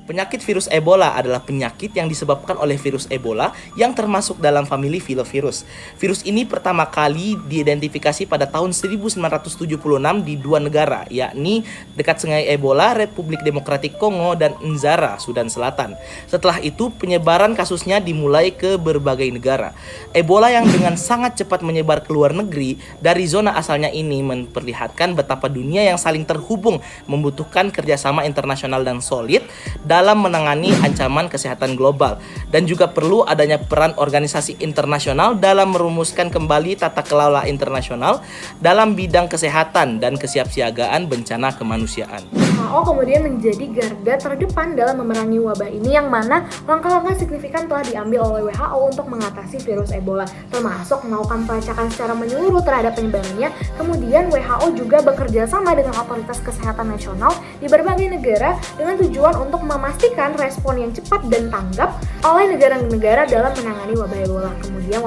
Penyakit virus Ebola adalah penyakit yang disebabkan oleh virus Ebola yang termasuk dalam famili filovirus. Virus ini pertama kali diidentifikasi pada tahun 1976 di dua negara, yakni dekat Sungai Ebola, Republik Demokratik Kongo, dan Nzara, Sudan Selatan. Setelah itu, penyebaran kasusnya dimulai ke berbagai negara. Ebola yang dengan sangat cepat menyebar ke luar negeri dari zona asalnya ini memperlihatkan betapa dunia yang saling terhubung membutuhkan kerjasama internasional dan solid dalam menangani ancaman kesehatan global, dan juga perlu adanya peran organisasi internasional dalam merumuskan kembali tata kelola internasional dalam bidang kesehatan dan kesiapsiagaan bencana kemanusiaan. WHO kemudian menjadi garda terdepan dalam memerangi wabah ini, yang mana langkah-langkah signifikan telah diambil oleh WHO untuk mengatasi virus Ebola, termasuk melakukan pelacakan secara menyeluruh terhadap penyebarannya. Kemudian WHO juga bekerja sama dengan otoritas kesehatan nasional di berbagai negara dengan tujuan untuk memastikan respon yang cepat dan tanggap oleh negara-negara dalam menangani wabah Ebola. Kemudian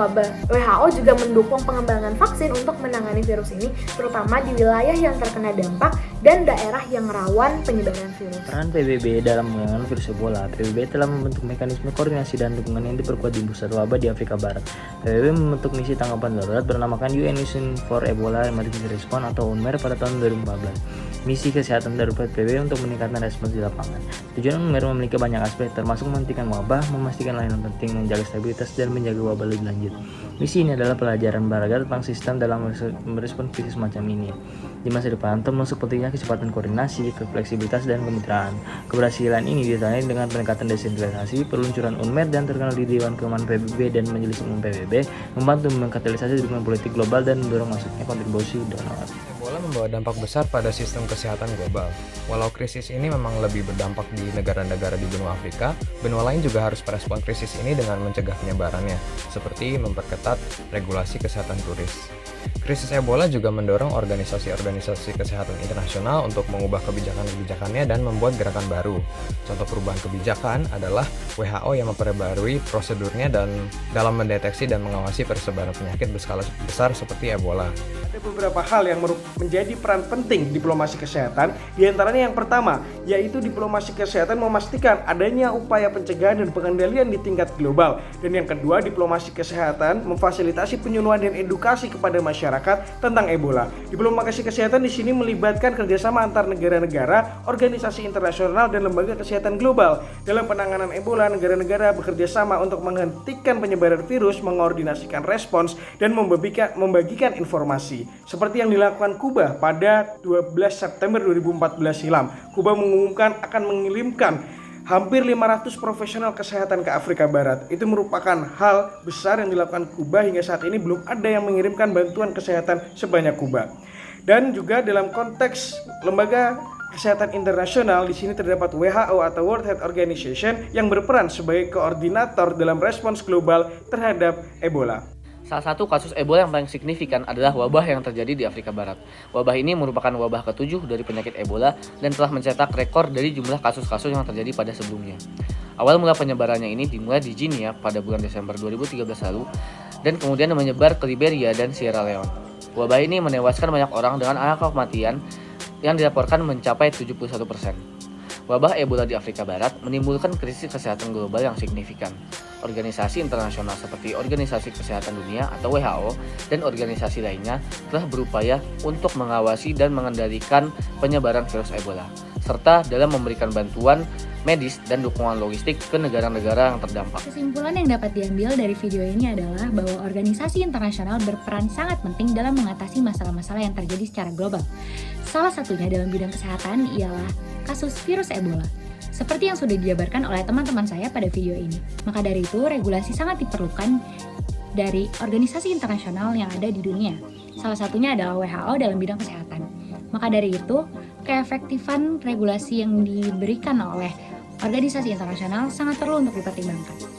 WHO juga mendukung pengembangan vaksin untuk menangani virus ini, terutama di wilayah yang terkena dampak dan daerah yang rawan penyebaran virus. Peran PBB dalam menangani virus Ebola. PBB telah membentuk mekanisme koordinasi dan dukungan yang diperkuat di pusat wabah di Afrika Barat. PBB membentuk misi tanggapan darurat bernamakan UN Mission for Ebola Emergency Response atau UNMER pada tahun 2014. Misi kesehatan darurat PBB untuk meningkatkan respons di lapangan. Tujuan UNMER memiliki banyak aspek, termasuk menghentikan wabah, memastikan layanan penting, menjaga stabilitas, dan menjaga wabah lebih lanjut. Misi ini adalah pelajaran berharga tentang sistem dalam merespons krisis macam ini. Di masa depan, termasuk pentingnya kecepatan koordinasi, fleksibilitas, dan kemitraan. Keberhasilan ini ditandai dengan peningkatan desentralisasi, peluncuran UNMER dan terkenal di Dewan Keamanan PBB dan Majelis Umum PBB, membantu mengkatalisasi dukungan politik global dan mendorong masuknya kontribusi donor. Ebola membawa dampak besar pada sistem kesehatan global. Walau krisis ini memang lebih berdampak di negara-negara di benua Afrika, benua lain juga harus merespon krisis ini dengan mencegah penyebarannya, seperti memperketat regulasi kesehatan turis. Krisis Ebola juga mendorong organisasi-organisasi kesehatan internasional untuk mengubah kebijakan-kebijakannya dan membuat gerakan baru. Contoh perubahan kebijakan adalah WHO yang memperbarui prosedurnya dan dalam mendeteksi dan mengawasi persebaran penyakit berskala besar seperti Ebola. Ada beberapa hal yang menjadi peran penting diplomasi kesehatan, diantaranya yang pertama, yaitu diplomasi kesehatan memastikan adanya upaya pencegahan dan pengendalian di tingkat global. Dan yang kedua, diplomasi kesehatan memfasilitasi penyuluhan dan edukasi kepada masyarakat tentang Ebola. Diplomasi kesehatan di sini melibatkan kerjasama antar negara-negara, organisasi internasional, dan lembaga kesehatan global. Dalam penanganan Ebola, negara-negara bekerja sama untuk menghentikan penyebaran virus, mengordinasikan respons, dan membagikan informasi. Seperti yang dilakukan Kuba pada 12 September 2014 silam. Kuba mengumumkan akan mengirimkan hampir 500 profesional kesehatan ke Afrika Barat. Itu merupakan hal besar yang dilakukan Kuba. Hingga saat ini belum ada yang mengirimkan bantuan kesehatan sebanyak Kuba. Dan juga dalam konteks lembaga kesehatan internasional, di sini terdapat WHO atau World Health Organization yang berperan sebagai koordinator dalam respons global terhadap Ebola. Salah satu kasus Ebola yang paling signifikan adalah wabah yang terjadi di Afrika Barat. Wabah ini merupakan wabah ke-7 dari penyakit Ebola dan telah mencetak rekor dari jumlah kasus-kasus yang terjadi pada sebelumnya. Awal mula penyebarannya ini dimulai di Guinea pada bulan Desember 2013 lalu dan kemudian menyebar ke Liberia dan Sierra Leone. Wabah ini menewaskan banyak orang dengan angka kematian yang dilaporkan mencapai 71%. Wabah Ebola di Afrika Barat menimbulkan krisis kesehatan global yang signifikan. Organisasi internasional seperti Organisasi Kesehatan Dunia atau WHO dan organisasi lainnya telah berupaya untuk mengawasi dan mengendalikan penyebaran virus Ebola, serta dalam memberikan bantuan medis dan dukungan logistik ke negara-negara yang terdampak. Kesimpulan yang dapat diambil dari video ini adalah bahwa organisasi internasional berperan sangat penting dalam mengatasi masalah-masalah yang terjadi secara global. Salah satunya dalam bidang kesehatan ialah kasus virus Ebola, seperti yang sudah dijabarkan oleh teman-teman saya pada video ini. Maka dari itu, regulasi sangat diperlukan dari organisasi internasional yang ada di dunia. Salah satunya adalah WHO dalam bidang kesehatan. Maka dari itu, keefektifan regulasi yang diberikan oleh organisasi internasional sangat perlu untuk dipertimbangkan.